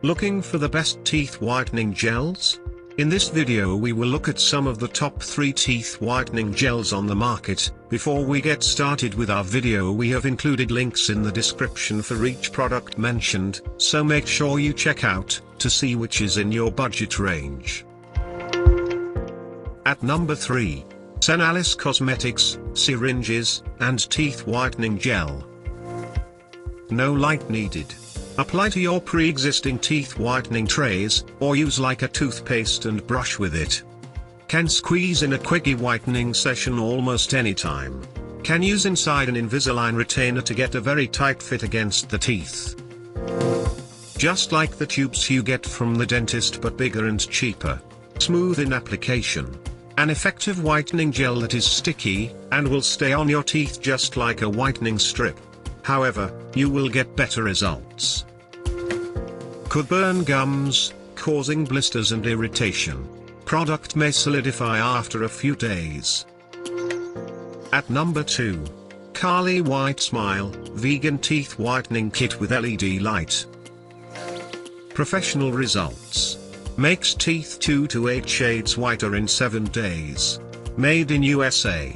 Looking for the best teeth whitening gels? In this video we will look at some of the top 3 teeth whitening gels on the market. Before we get started with our video, we have included links in the description for each product mentioned, so make sure you check out to see which is in your budget range. At number 3. SenAllis Cosmetics, Syringes, and Teeth Whitening Gel. No light needed. Apply to your pre-existing teeth whitening trays, or use like a toothpaste and brush with it. Can squeeze in a quickie whitening session almost anytime. Can use inside an Invisalign retainer to get a very tight fit against the teeth. Just like the tubes you get from the dentist, but bigger and cheaper. Smooth in application. An effective whitening gel that is sticky, and will stay on your teeth just like a whitening strip. However, you will get better results. Could burn gums, causing blisters and irritation. Product may solidify after a few days. At number 2. Cali White Smile, Vegan Teeth Whitening Kit with LED Light. Professional results. Makes teeth 2 to 8 shades whiter in 7 days. Made in USA.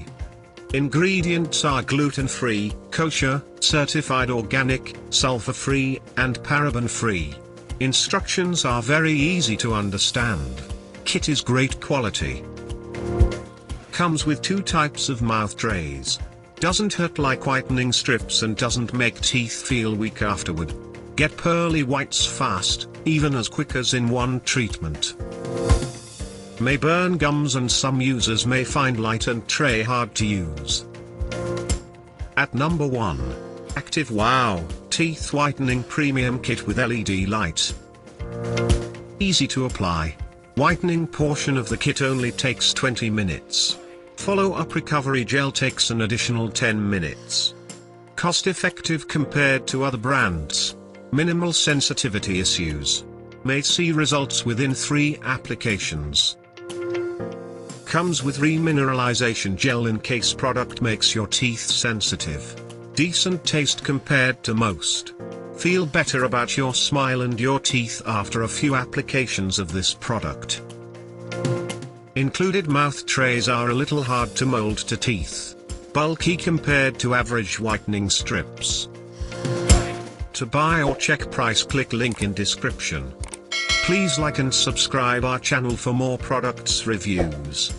Ingredients are gluten-free, kosher, certified organic, sulfur-free, and paraben-free. Instructions are very easy to understand. Kit is great quality. Comes with 2 types of mouth trays. Doesn't hurt like whitening strips and doesn't make teeth feel weak afterward. Get pearly whites fast, even as quick as in one treatment. May burn gums and some users may find light and tray hard to use. At number 1. Active Wow Teeth Whitening Premium Kit with LED Light. Easy to apply. Whitening portion of the kit only takes 20 minutes. Follow-up recovery gel takes an additional 10 minutes. Cost-effective compared to other brands. Minimal sensitivity issues. May see results within 3 applications. Comes with remineralization gel in case product makes your teeth sensitive. Decent taste compared to most. Feel better about your smile and your teeth after a few applications of this product. Included mouth trays are a little hard to mold to teeth. Bulky compared to average whitening strips. To buy or check price, click link in description. Please like and subscribe our channel for more products reviews.